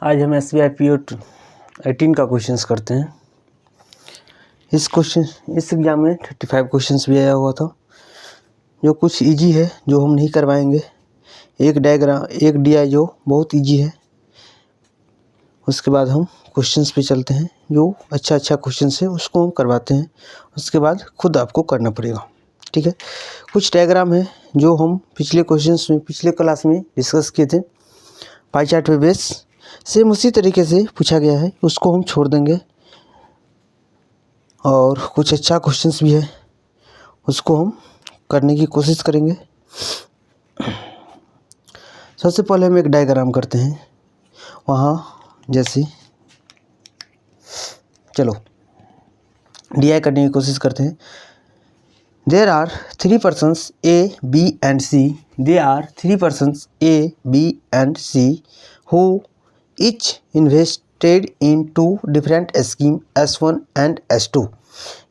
आज हम SBI PO 18 का क्वेश्चंस करते हैं। इस एग्जाम में 35 क्वेश्चंस भी आया हुआ था, जो कुछ इजी है, जो हम नहीं करवाएंगे। एक DI जो बहुत इजी है। उसके बाद हम क्वेश्चंस पे चलते हैं, जो अच्छा क्वेश्चंस है उसको हम करवाते हैं। उसके बाद खुद आपको करना पड़ेगा, ठीक है। कुछ डायग्राम है जो हम पिछले क्लास में डिस्कस किए थे। पाई चार्ट पे बेस सेम उसी तरीके से पूछा गया है, उसको हम छोड़ देंगे। और कुछ अच्छा क्वेश्चंस भी है, उसको हम करने की कोशिश करेंगे। सबसे पहले हम एक डायग्राम करते हैं, वहाँ जैसे चलो DI करने की कोशिश करते हैं। There are three persons A, B and C. There are three persons A, B and C who each invested in two different schemes S1 and S2.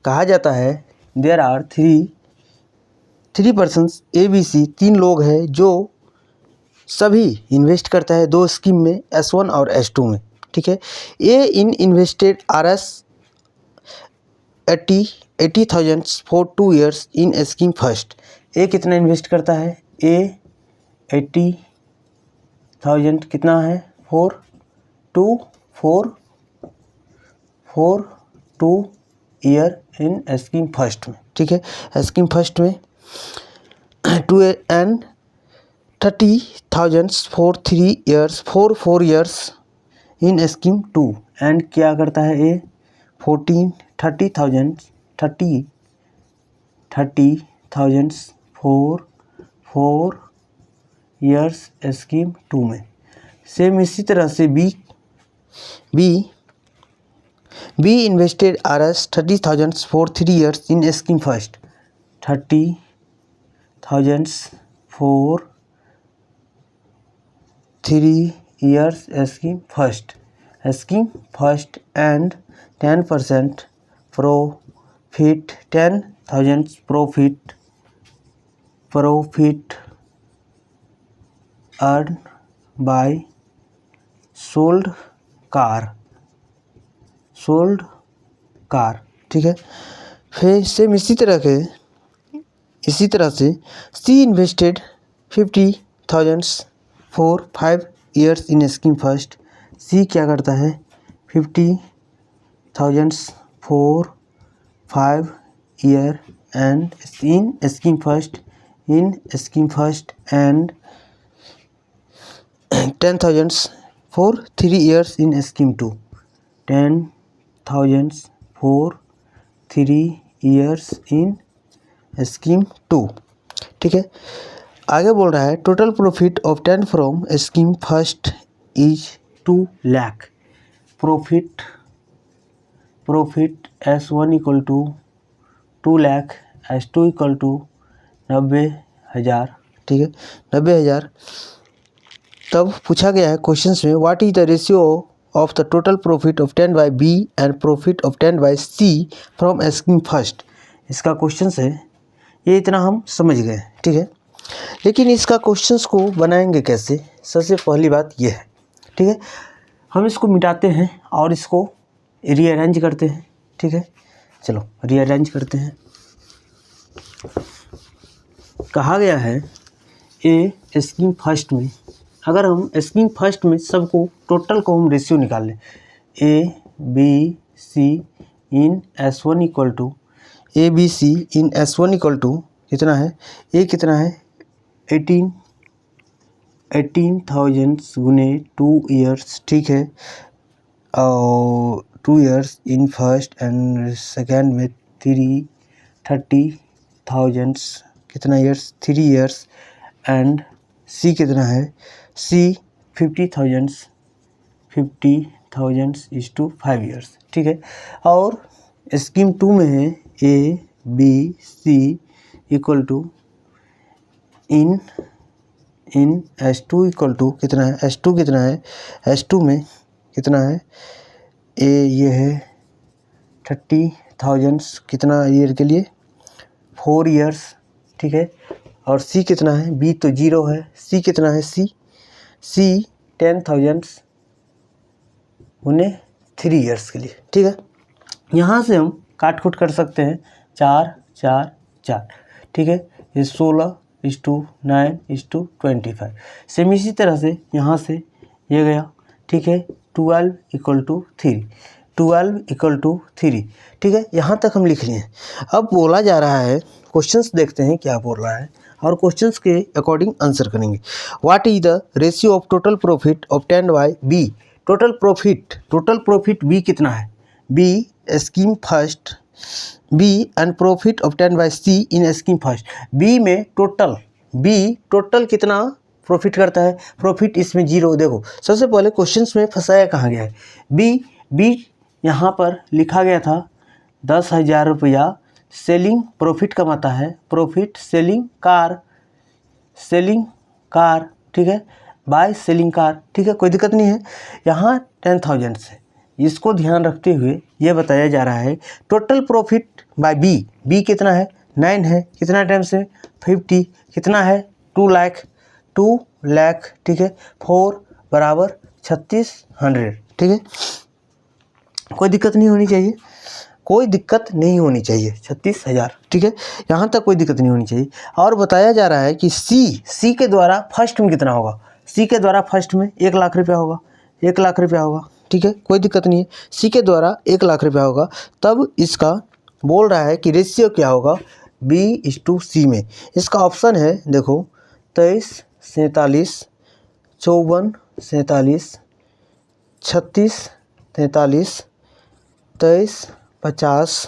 कहा जाता है there are three persons A, B, C, तीन लोग हैं जो सभी invest करता है दो स्कीम में S1 और S2 में, ठीक है। A in invested Rs 80,000 for 2 years in scheme first. A कितना इन्वेस्ट करता है? A 80,000 कितना है? For two year in scheme first में, ठीक है। स्कीम फर्स्ट में 2 and 30,000 for 3 years for 4 years in scheme 2। And क्या करता है ए? 30,000 for 4 years स्कीम 2 में। सेम इसी तरह से be invested Rs 30,000 for 3 years in scheme first. 30,000 for 3 years scheme first and 10% profit 10,000 profit earned by sold car, ठीक है। फिर सेम इसी तरह से C invested 50,000 for 5 years in scheme first. C क्या करता है? 50,000 for 5 year and in scheme first and 10,000 for 3 years in scheme 2। 10,000 for 3 years in scheme 2, ठीक है। आगे बोल रहा है total profit of 10 from scheme first is 2 lakh. Profit S1 equal to 2 lakh, S2 equal to 90,000, ठीक है, 90,000। तब पूछा गया है क्वेश्चंस में what is the ratio of the total profit of 10 by B and profit of 10 by C from scheme first. इसका questions है, ये इतना हम समझ गए, ठीक है। लेकिन इसका क्वेश्चंस को बनाएंगे कैसे? सबसे पहली बात ये है, ठीक है। हम इसको मिटाते हैं और इसको रीअरेंज करते हैं, ठीक है। चलो रीअरेंज करते हैं। कहा गया है ए स्कीम फर्स्ट में, अगर हम स्कीम फर्स्ट में सबको टोटल को हम रेशियो निकाल लें, A B C in S1 equal to ABC in S1 equal to कितना है? ए कितना है? 18,000 गुने 2 ईयर्स, ठीक है। और 2 years in first and second में 30,000 कितना ईयर्स? 3 ईयर्स एंड सी कितना है? सी 50,000 इज टू 5 ईयर्स, ठीक है। और स्कीम 2 में है A B C equal to in S2 equal to कितना है? S2 कितना है? S2 में कितना है? ए ये है 30,000 कितना ईयर के लिए? 4 ईयर्स, ठीक है। और सी कितना है? बी तो 0 है। सी कितना है? सी 10,000 उन्हें 3 ईयर्स के लिए, ठीक है। यहाँ से हम काट कूट कर सकते हैं 4 4 4, ठीक है। ये 16:9:25। सेम इसी तरह से यहाँ से ये गया, ठीक है। 12 = 3, 12 = 3, ठीक है। यहाँ तक हम लिख लिए हैं। अब बोला जा रहा है, क्वेश्चंस देखते हैं क्या बोल रहा है और क्वेश्चंस के अकॉर्डिंग आंसर करेंगे। What is the ratio of total profit obtained by B. Total profit B कितना है, B scheme first, B and profit obtained by C in scheme first. B में टोटल कितना प्रॉफिट करता है, profit इसमें 0। देखो सबसे पहले क्वेश्चंस में फंसाया कहाँ गया है, बी यहाँ पर लिखा गया था 10,000 रुपया सेलिंग प्रॉफिट कमाता है, प्रॉफिट सेलिंग कार, ठीक है, बाय सेलिंग कार, ठीक है, कोई दिक्कत नहीं है। यहाँ 10,000 से इसको ध्यान रखते हुए ये बताया जा रहा है टोटल प्रॉफिट बाय बी कितना है, 9 है, कितना टाइम से 50, कितना है 2 लाख, ठीक है, 4 = 3600, ठीक है। कोई दिक्कत नहीं होनी चाहिए, 36,000, ठीक है। यहाँ तक कोई दिक्कत नहीं होनी चाहिए। और बताया जा रहा है कि सी के द्वारा फर्स्ट में कितना होगा, सी के द्वारा फर्स्ट में 1 लाख रुपया होगा, 1 लाख रुपया होगा, ठीक है, कोई दिक्कत नहीं है। सी के द्वारा 1 लाख रुपया होगा, तब इसका बोल रहा है कि रेशियो क्या होगा B/C में। इसका ऑप्शन है, देखो 23 47 54 47 36 43 23 50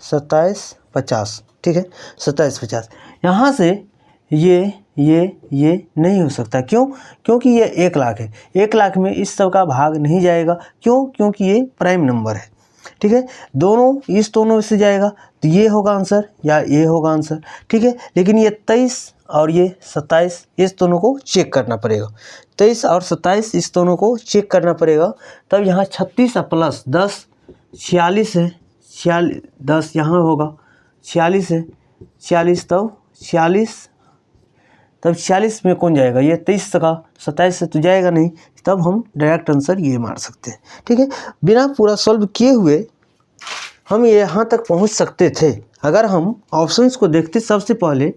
27 50, ठीक है, 27 50। यहाँ से ये नहीं हो सकता, क्योंकि ये 1 लाख है, 1 लाख में इस सब का भाग नहीं जाएगा, क्योंकि ये प्राइम नंबर है, ठीक है। दोनों से जाएगा तो ये होगा आंसर या ये होगा आंसर, ठीक है। लेकिन ये 23 और ये 27 इस दोनों को चेक करना पड़ेगा, 23 और 27 इस दोनों को चेक करना पड़ेगा। तब यहाँ 36 प्लस 10 46 है, 10 यहाँ होगा 46 है, 46 तब 46 में कौन जाएगा, ये 23 का 27 से तो जाएगा नहीं, तब हम डायरेक्ट आंसर ये मार सकते हैं, ठीक है। बिना पूरा सॉल्व किए हुए हम यहाँ तक पहुँच सकते थे, अगर हम ऑप्शंस को देखते सबसे पहले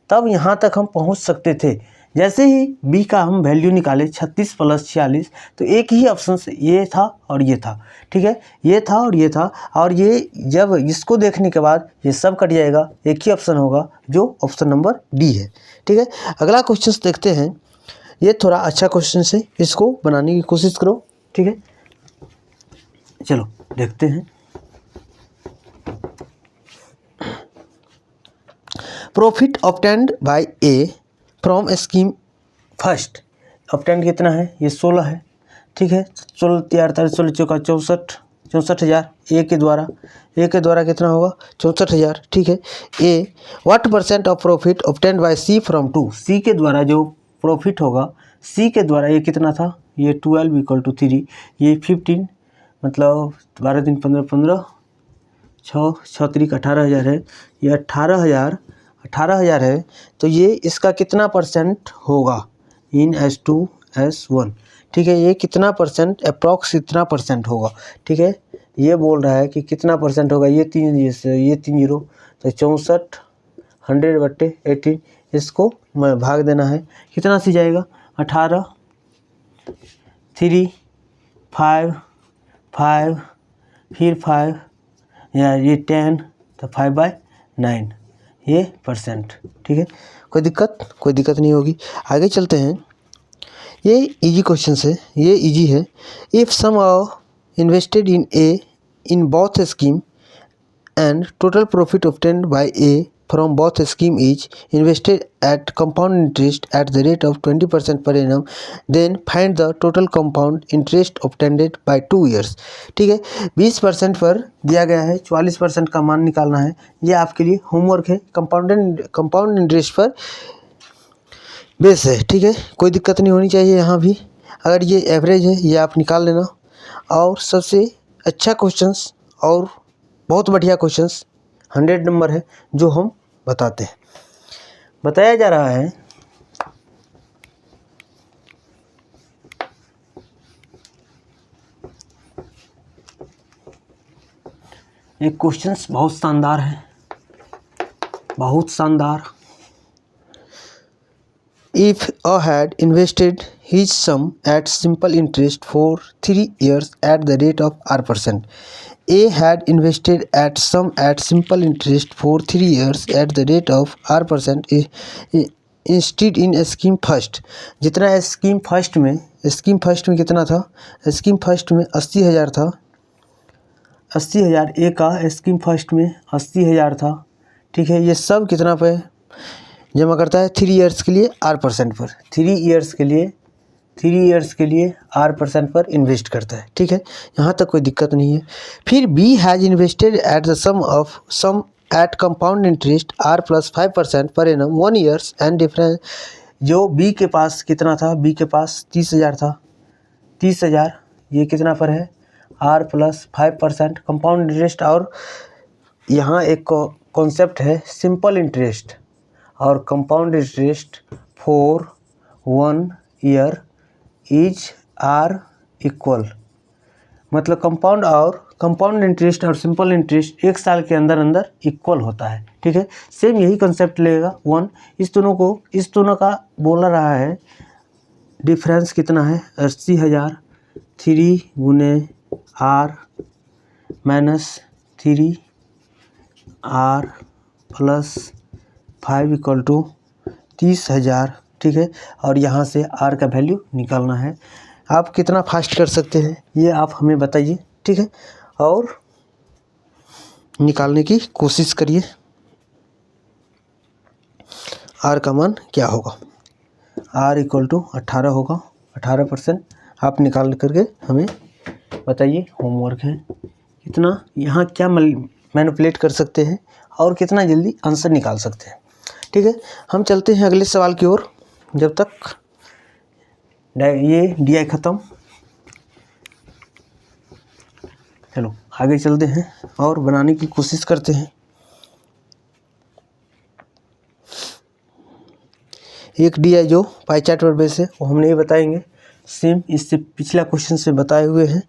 तब यहाँ तक हम पहुँच सकते थे। जैसे ही बी का हम वैल्यू निकाले 36 + 46, तो एक ही ऑप्शन से ये था और ये था, ठीक है, ये था और ये था, और ये जब इसको देखने के बाद ये सब कट जाएगा, एक ही ऑप्शन होगा जो ऑप्शन नंबर डी है, ठीक है। अगला क्वेश्चन देखते हैं, ये थोड़ा अच्छा क्वेश्चन है, इसको बनाने की कोशिश करो, ठीक है। चलो देखते हैं। Profit obtained by A from scheme first, obtained कितना है, ये 16 है, ठीक है, 16 3 48 16 चौका 64,000 ए के द्वारा कितना होगा 64,000, ठीक है। A what % of profit obtained by C from 2, C के द्वारा जो प्रॉफिट होगा, सी के द्वारा ये कितना था, ये 12 = 3, ये 15 मतलब 12 दिन 15 6 3 18,000 है, ये 18,000 है, तो ये इसका कितना % होगा इन S2S1, ठीक है। ये कितना % अप्रॉक्स कितना % होगा, ठीक है। ये बोल रहा है कि कितना % होगा, ये 3 0 तो 64,100/18, इसको भाग देना है, कितना से जाएगा 18 3 5 5 फिर 5 या ये 10 तो 5/9 ये %, ठीक है। कोई दिक्कत नहीं होगी। आगे चलते हैं, ये इजी क्वेश्चन है, ये इजी है। If sum invested in A in both scheme and total profit obtained by A from both scheme is invested at compound interest at the rate of 20% per annum, then find the total compound interest obtained by 2 years, ठीक है। 20% पर दिया गया है, 44% का मान निकालना है, ये आपके लिए होमवर्क है। कंपाउंड इंटरेस्ट पर बेस है, ठीक है, कोई दिक्कत नहीं होनी चाहिए यहाँ भी। अगर ये एवरेज है ये आप निकाल लेना। और सबसे अच्छा क्वेश्चंस और बहुत बढ़िया क्वेश्चंस 100 नंबर है जो हम बताते हैं। बताया जा रहा है एक क्वेश्चंस बहुत शानदार है, बहुत शानदार। If A had invested his sum at simple interest for 3 years at the rate of R%, A had invested at sum at simple interest for 3 years at the rate of R% instead in scheme first। जितना scheme first में कितना था? Scheme first में 80,000 था, 80,000 ए का scheme first में 80,000 था, ठीक है। ये सब कितना पे जमा करता है? 3 इयर्स के लिए R% पर, 3 इयर्स के लिए R% पर इन्वेस्ट करता है, ठीक है। यहाँ तक कोई दिक्कत नहीं है। फिर B has invested at the sum at compound interest R+5% per annum 1 years and difference. जो B के पास कितना था? B के पास 30,000 था, 30,000 ये कितना पर है? R+5% compound interest. और यहाँ एक कॉन्सेप्ट है सिंपल इंटरेस्ट और compound interest for 1 year is R equal. मतलब कंपाउंड इंटरेस्ट और सिंपल इंटरेस्ट 1 साल के अंदर इक्वल होता है, ठीक है। सेम यही कंसेप्ट लगेगा 1। इस दोनों का बोल रहा है डिफरेंस कितना है? 80,000 3 गुने R - 3 R + 5 इक्वल टू 30,000, ठीक है। और यहाँ से R का वैल्यू निकालना है। आप कितना फास्ट कर सकते हैं ये आप हमें बताइए, ठीक है। और निकालने की कोशिश करिए R का मान क्या होगा। R इक्वल टू 18 होगा, 18%। आप निकाल करके हमें बताइए, होमवर्क है। कितना यहाँ क्या मैनिपुलेट कर सकते हैं और कितना जल्दी आंसर निकाल सकते हैं, ठीक है। हम चलते हैं अगले सवाल की ओर, जब तक ये DI ख़त्म। चलो आगे चलते हैं और बनाने की कोशिश करते हैं। एक DI जो पाई चार्ट पर बेस है वो हम नहीं बताएंगे, सेम इससे पिछला क्वेश्चन से बताए हुए हैं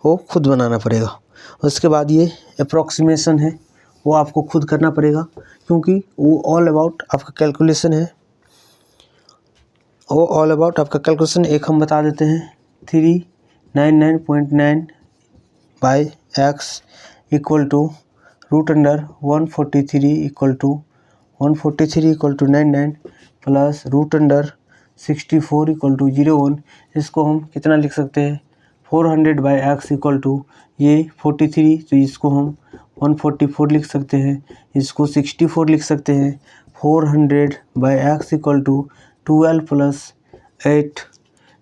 वो खुद बनाना पड़ेगा। उसके बाद ये अप्रॉक्सीमेशन है वो आपको खुद करना पड़ेगा, क्योंकि वो ऑल अबाउट आपका कैलकुलेशन है। एक हम बता देते हैं 399.9 by x equal to √143 equal to 99 plus √64 equal to 01। इसको हम कितना लिख सकते हैं? 400/x इक्वल टू ये 43, तो इसको हम 144 लिख सकते हैं, इसको 64 लिख सकते हैं। 400/x इक्वल टू 12 + 8,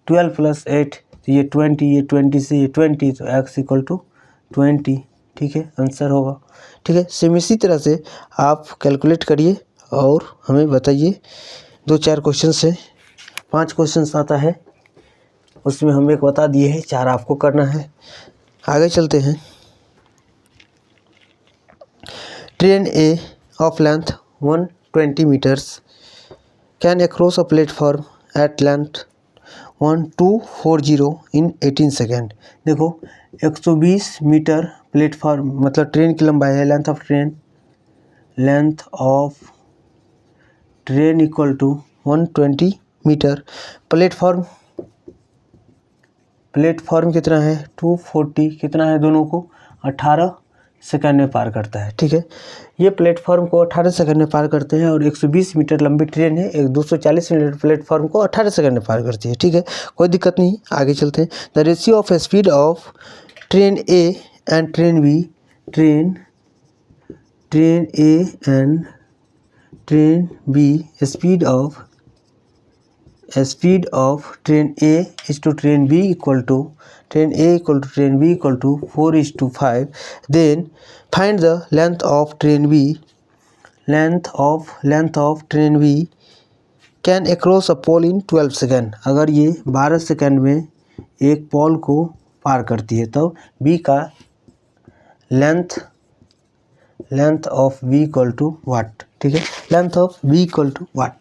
तो ये 20, ये 20 से ये 20, तो x इक्वल टू 20, ठीक है, आंसर होगा, ठीक है। सेम इसी तरह से आप कैलकुलेट करिए और हमें बताइए। 2-4 क्वेश्चन है, 5 क्वेश्चन आता है, उसमें हम एक बता दिए हैं, 4 आपको करना है। आगे चलते हैं। Train A of length 120 meters can cross a platform at length 1240 in 18 सेकेंड। देखो 120 मीटर प्लेटफॉर्म मतलब ट्रेन की लंबाई है। Length of train equal to 120 metre. Platform कितना है? 240। कितना है दोनों को? 18 सेकंड में पार करता है, ठीक है। ये प्लेटफॉर्म को 18 सेकंड में पार करते हैं और 120 मीटर लंबी ट्रेन है, एक 240 मीटर प्लेटफॉर्म को 18 सेकंड में पार करती है, ठीक है, कोई दिक्कत नहीं। आगे चलते हैं। The ratio of speed of train A and train B, train A and train B, speed of train A is to train B equal to train A equal to train B equal to 4:5। Then find the length of train B। Length of train B can across a pole in 12 second. अगर ये 12 second में एक पोल को पार करती है तो B का length of B equal to what, ठीक है। Length of B equal to what.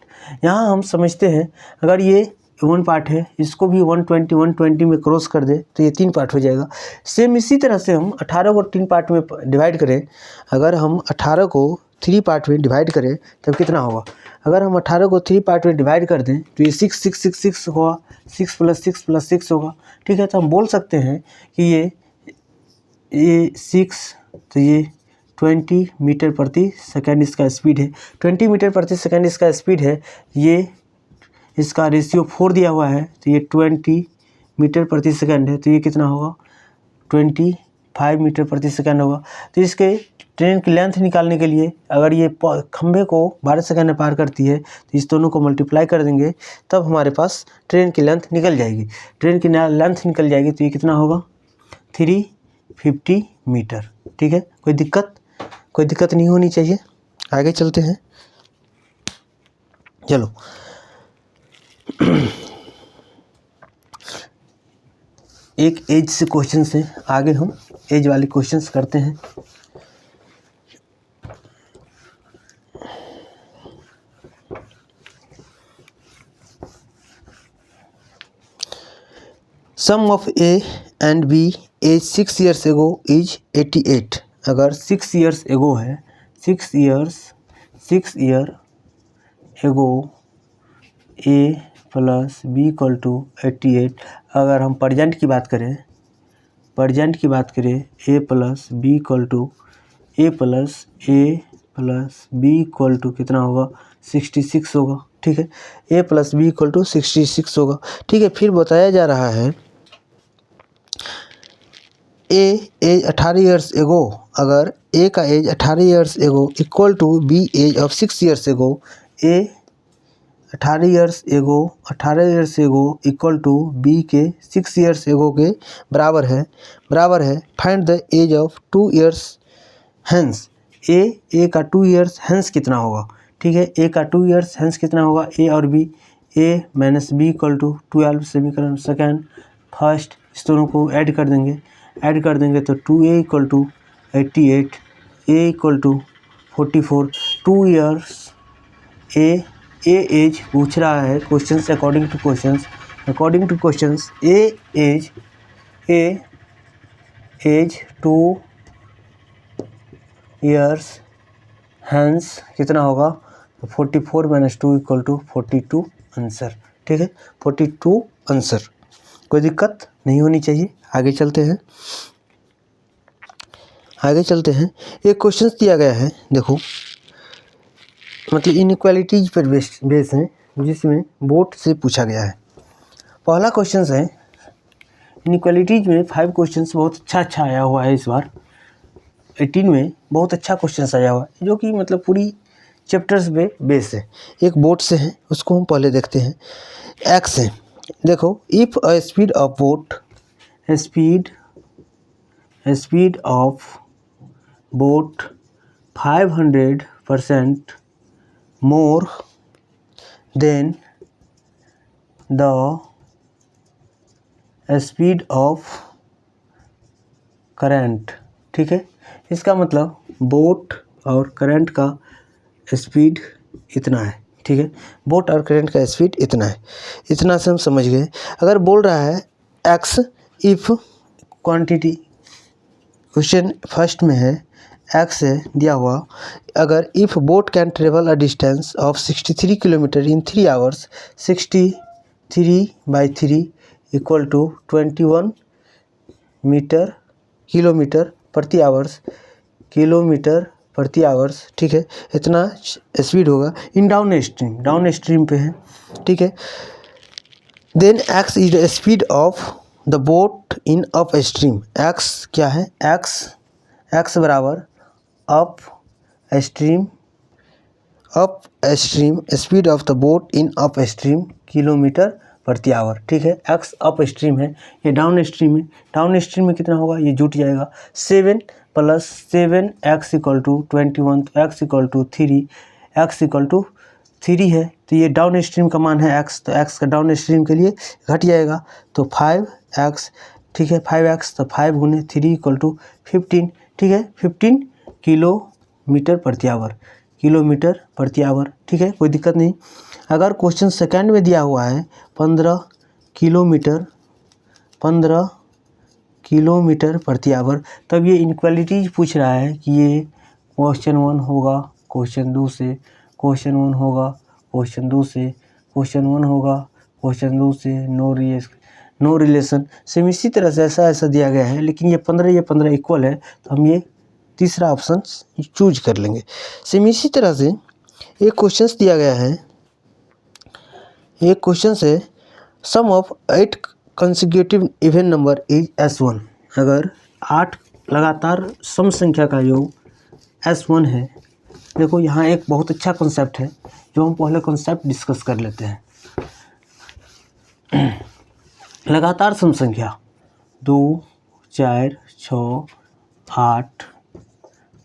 यहाँ हम समझते हैं अगर ये वन पार्ट है, इसको भी 120 में क्रॉस कर दे तो ये 3 पार्ट हो जाएगा। सेम इसी तरह से हम 18 को 3 पार्ट में डिवाइड करें, अगर हम 18 को 3 पार्ट में डिवाइड करें तब कितना होगा? अगर हम 18 को 3 पार्ट में डिवाइड कर दें तो ये 6 6 6 6 होगा, 6 + 6 + 6 होगा, ठीक है। तो हम बोल सकते हैं कि ये 6, तो ये 20 मीटर प्रति सेकंड इसका स्पीड है, 20 मीटर प्रति सेकंड इसका स्पीड है। ये इसका रेशियो 4 दिया हुआ है, तो ये 20 मीटर प्रति सेकंड है, तो ये कितना होगा? 25 मीटर प्रति सेकंड होगा। तो इसके ट्रेन की लेंथ निकालने के लिए अगर ये खंभे को 12 सेकंड में पार करती है तो इस दोनों को मल्टीप्लाई कर देंगे, तब हमारे पास ट्रेन की लेंथ निकल जाएगी। ट्रेन की लेंथ निकल जाएगी तो ये कितना होगा? 350 मीटर, ठीक है। कोई दिक्कत नहीं होनी चाहिए। आगे चलते हैं, चलो। एक एज से क्वेश्चन से आगे हम एज वाले क्वेश्चंस करते हैं। Sum of A and B age 6 years ago is 88। अगर 6 years ago है, 6 year ago A plus B equal to 88। अगर हम प्रजेंट की बात करें, A plus B equal to B equal to कितना होगा? 66 होगा, ठीक है। A plus B equal to 66 होगा, ठीक है। फिर बताया जा रहा है ए एज 18 years ago, अगर ए का age 18 years ago equal to B age of 6 years ago, A 18 years ago equal to B के 6 years ago के बराबर है। Find the age of 2 years hence। A का 2 years hence कितना होगा? ठीक है, ए का 2 years hence कितना होगा? ए और B, A minus B equal to 12 समीकरण सेकेंड फर्स्ट, इस दोनों को ऐड कर देंगे तो 2a equal to 88, A equal to 44। 2 years A age पूछ रहा है questions, according to questions A age 2 years hence कितना होगा? 44 - 2 इक्वल टू 42 आंसर, ठीक है। 42 आंसर, कोई दिक्कत नहीं होनी चाहिए। आगे चलते हैं। एक क्वेश्चन दिया गया है, देखो, मतलब इनइक्वालिटीज पर बेस है, जिसमें बोर्ड से पूछा गया है। पहला क्वेश्चन है इनइक्वालिटीज में 5 क्वेश्चंस बहुत अच्छा आया हुआ है। इस बार 18 में बहुत अच्छा क्वेश्चन आया हुआ है, जो कि मतलब पूरी चैप्टर्स पे बेस है। एक बोट से है, उसको हम पहले देखते हैं। एक्स है, देखो, if a speed of boat 500% more than the speed of current, ठीक है। इसका मतलब बोट और करंट का स्पीड इतना है, ठीक है। बोट और करंट का स्पीड इतना है, इतना से हम समझ गए। अगर बोल रहा है x if quantity, question first में है एक्स है दिया हुआ, अगर if boat can travel a distance of 63 kilometre in 3 hours, 63/3 इक्वल टू 21 किलोमीटर प्रति आवर्स, ठीक है। इतना स्पीड होगा इन डाउन स्ट्रीम पे है, ठीक है। Then x is the speed of the boat in upstream. एक्स क्या है? एक्स बराबर upstream speed of the boat in upstream kilometre प्रति आवर, ठीक है। एक्स अप स्ट्रीम है, ये डाउन स्ट्रीम है। डाउन स्ट्रीम में कितना होगा? ये जुट जाएगा 7 + 7 x इक्वल टू 21, तो x इक्वल टू 3 है, तो ये डाउन स्ट्रीम का मान है x, तो x का डाउन स्ट्रीम के लिए घट जाएगा, तो 5x, ठीक है। 5x, तो 5 × 3 = 15, ठीक है। 15 किलोमीटर प्रति आवर, किलोमीटर प्रति आवर। ठीक है, कोई दिक्कत नहीं। अगर क्वेश्चन सेकंड में दिया हुआ है 15 किलोमीटर प्रति आवर, तब ये इनक्वालिटीज पूछ रहा है कि ये क्वेश्चन 1 होगा, क्वेश्चन 2 से, क्वेश्चन 1 होगा, क्वेश्चन 2 से, क्वेश्चन 1 होगा, क्वेश्चन 2 से, नो रिलेशन। सेम इसी तरह से ऐसा दिया गया है, लेकिन ये 15 इक्वल है, तो हम ये तीसरा ऑप्शन चूज कर लेंगे। सेम इसी तरह से एक क्वेश्चन दिया गया है, एक क्वेश्चन है sum of 8 consecutive even number is S1। अगर 8 लगातार सम संख्या का योग S1 है। देखो यहाँ एक बहुत अच्छा कॉन्सेप्ट है, जो हम पहले कॉन्सेप्ट डिस्कस कर लेते हैं। लगातार सम संख्या 2, 4, 6, 8,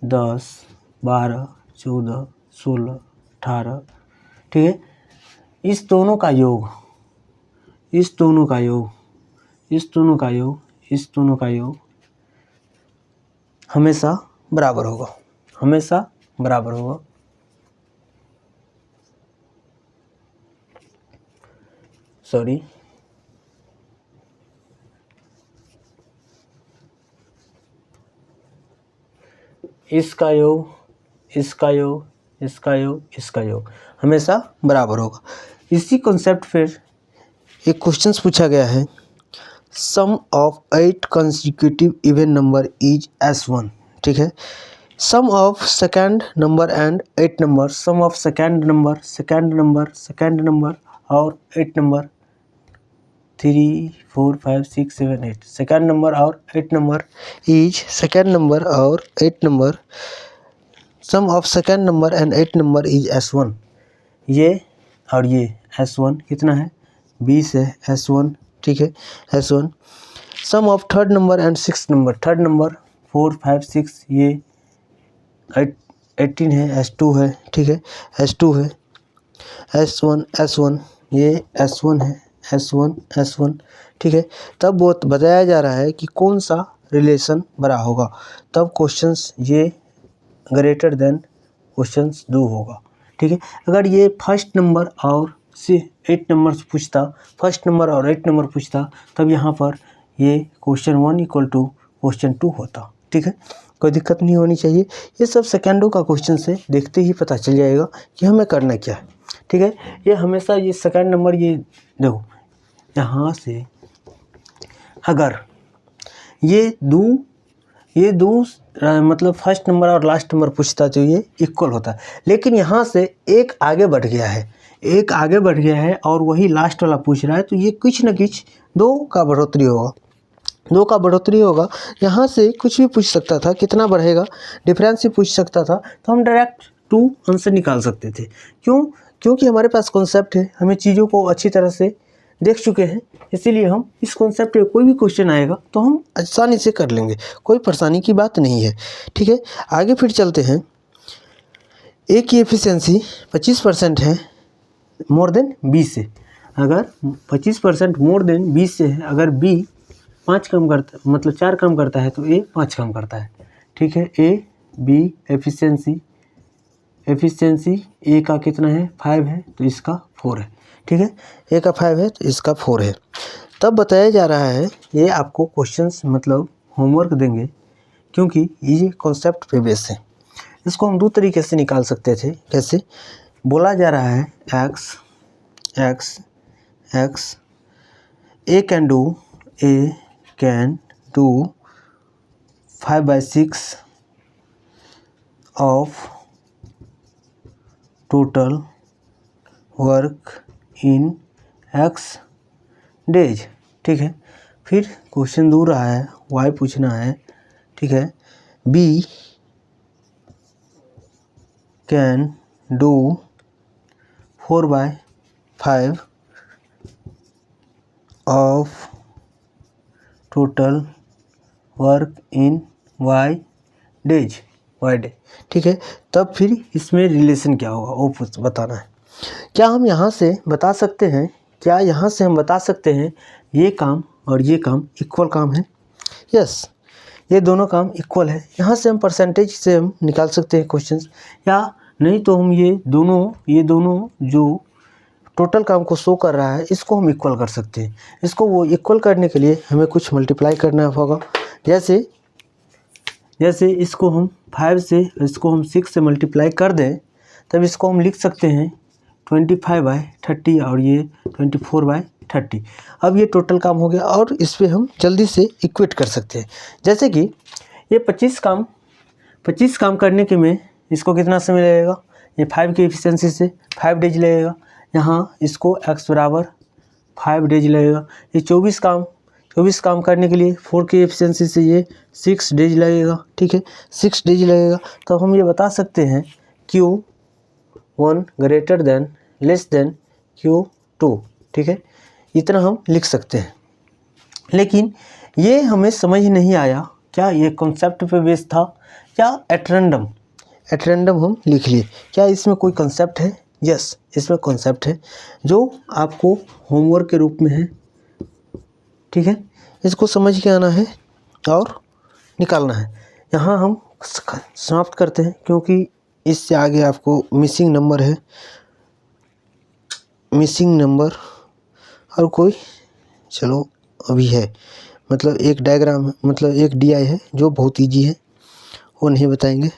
10, 12, 14, 16, 18, ठीक है, इस दोनों का योग हमेशा बराबर होगा, सॉरी, इसका योग हमेशा बराबर होगा। इसी कॉन्सेप्ट फिर एक क्वेश्चन पूछा गया है, sum of 8 consecutive even number is S1। ठीक है, sum of second number and 8 number, sum of second number और 8 नंबर 3, 4, 5, 6, 7, 8, सेकेंड नंबर और 8 number is sum of second number and 8 number is S1। ये और ये S1 कितना है, 20 है, S1। ठीक है, S1। Sum of third number and 6 number, third number 4, 5, 6, ये 18 है, S2 है। ठीक है, S2 है, S1, ये S1 है, S1। ठीक है, तब वो बताया जा रहा है कि कौन सा रिलेशन बड़ा होगा, तब क्वेश्चंस ये ग्रेटर देन क्वेश्चंस 2 होगा। ठीक है, अगर ये फर्स्ट नंबर और से 8 नंबर से पूछता, तब यहाँ पर ये क्वेश्चन 1 इक्वल टू क्वेश्चन 2 होता। ठीक है, कोई दिक्कत नहीं होनी चाहिए। ये सब सेकेंडों का क्वेश्चन से देखते ही पता चल जाएगा कि हमें करना क्या है। ठीक है, ये हमेशा ये सेकेंड नंबर, ये देखो यहाँ से अगर ये दो मतलब फर्स्ट नंबर और लास्ट नंबर पूछता तो ये इक्वल होता, लेकिन यहाँ से एक आगे बढ़ गया है और वही लास्ट वाला पूछ रहा है, तो ये कुछ न कुछ 2 का बढ़ोतरी होगा। यहाँ से कुछ भी पूछ सकता था, कितना बढ़ेगा डिफरेंस ही पूछ सकता था, तो हम डायरेक्ट 2 आंसर निकाल सकते थे। क्योंकि हमारे पास कॉन्सेप्ट है, हमें चीज़ों को अच्छी तरह से देख चुके हैं, इसीलिए हम इस कॉन्सेप्ट पे कोई भी क्वेश्चन आएगा तो हम आसानी से कर लेंगे, कोई परेशानी की बात नहीं है। ठीक है, आगे फिर चलते हैं। ए की एफिशिएंसी 25% है मोर देन बी से। अगर 25% मोर देन बी से है, अगर बी 5 कम करता, मतलब 4 कम करता है, तो ए 5 कम करता है। ठीक है, ए बी एफिशिएंसी ए का कितना है, 5 है, तो इसका 4 है। ठीक है, ए का 5 है तो इसका 4 है। तब बताया जा रहा है, ये आपको क्वेश्चंस मतलब होमवर्क देंगे, क्योंकि ये कॉन्सेप्ट पे बेस है। इसको हम 2 तरीके से निकाल सकते थे। कैसे बोला जा रहा है, x A can do 5/6 of total work in x days. ठीक है, फिर क्वेश्चन 2 रहा है, y पूछना है। ठीक है, b can do 4/5 of total work in y days. ठीक है, तब फिर इसमें रिलेशन क्या होगा वो बताना है। क्या हम यहाँ से बता सकते हैं, ये काम और ये काम इक्वल काम है? यस, ये दोनों काम इक्वल है। यहाँ से हम परसेंटेज से हम निकाल सकते हैं क्वेश्चंस, या नहीं तो हम ये दोनों जो टोटल काम को शो कर रहा है इसको हम इक्वल कर सकते हैं। इसको वो इक्वल करने के लिए हमें कुछ मल्टीप्लाई करना होगा। जैसे इसको हम 5 से, इसको हम 6 से मल्टीप्लाई कर दें, तब इसको हम लिख सकते हैं 25/30 और ये 24/30। अब ये टोटल काम हो गया और इस पर हम जल्दी से इक्वेट कर सकते हैं। जैसे कि ये 25 काम करने के में इसको कितना समय लगेगा, ये 5 की एफिशिएंसी से 5 डेज लगेगा। यहाँ इसको x बराबर 5 डेज लगेगा। ये 24 काम करने के लिए 4 की एफिशिएंसी से ये 6 डेज लगेगा। ठीक है, 6 डेज लगेगा। तो हम ये बता सकते हैं Q1 greater than less than Q2। ठीक है, इतना हम लिख सकते हैं। लेकिन ये हमें समझ नहीं आया, क्या ये कॉन्सेप्ट पे बेस्ड था या एट रैंडम हम लिख लिए। क्या इसमें कोई कॉन्सेप्ट है? यस, इसमें कॉन्सेप्ट है जो आपको होमवर्क के रूप में है। ठीक है, इसको समझ के आना है और निकालना है। यहाँ हम समाप्त करते हैं क्योंकि इससे आगे आपको मिसिंग नंबर और कोई चलो अभी है, मतलब एक डायग्राम है, मतलब एक DI है जो बहुत ईजी है, वो नहीं बताएंगे।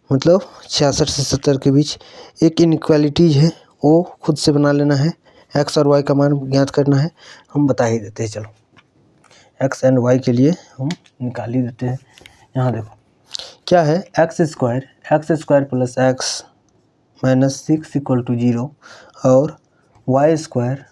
मतलब 66 से 70 के बीच एक इनइक्वालिटीज है, वो खुद से बना लेना है। x और y का मान ज्ञात करना है, हम बता ही देते हैं। चलो x एंड y के लिए हम निकाल ही देते हैं। यहाँ देखो क्या है, x square plus x minus 6 equal to 0 और y square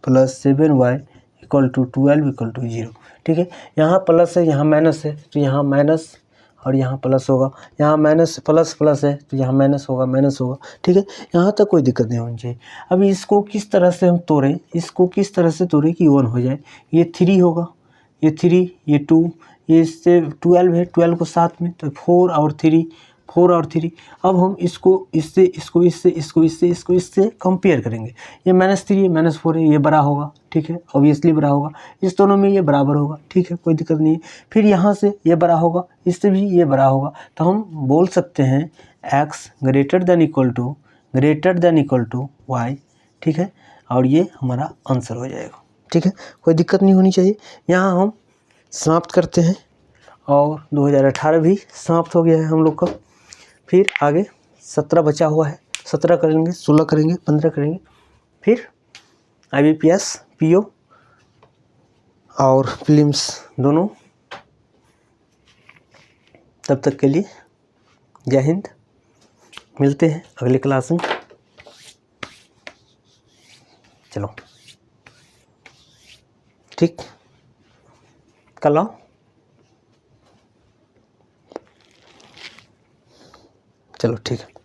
plus 7y equal to 12 equal to 0। ठीक है, यहाँ प्लस है यहाँ माइनस है तो यहाँ माइनस और यहाँ प्लस होगा, यहाँ माइनस प्लस है तो यहाँ माइनस होगा। ठीक है, यहाँ तक कोई दिक्कत नहीं होनी चाहिए। अभी इसको किस तरह से हम तोड़ें, कि 1 हो जाए। ये 3 होगा, ये 3, ये 2, ये इससे 12 है, 12 को साथ में तो 4 और 3। अब हम इससे कंपेयर करेंगे। ये -3 है, -4 है, ये बड़ा होगा। ठीक है, ऑब्वियसली बड़ा होगा। इस दोनों में ये बराबर होगा। ठीक है, कोई दिक्कत नहीं है। फिर यहाँ से ये बड़ा होगा, इससे भी ये बड़ा होगा। तो हम बोल सकते हैं x greater than equal to y। ठीक है, और ये हमारा आंसर हो जाएगा। ठीक है, कोई दिक्कत नहीं होनी चाहिए। यहाँ हम समाप्त करते हैं और 2018 भी समाप्त हो गया है हम लोग का। फिर आगे 17 बचा हुआ है, 17 करेंगे, 16 करेंगे, 15 करेंगे, फिर IBPS PO और फिल्म्स दोनों। तब तक के लिए जय हिंद, मिलते हैं अगले क्लास में। चलो ठीक, कल आओ। चलो ठीक है।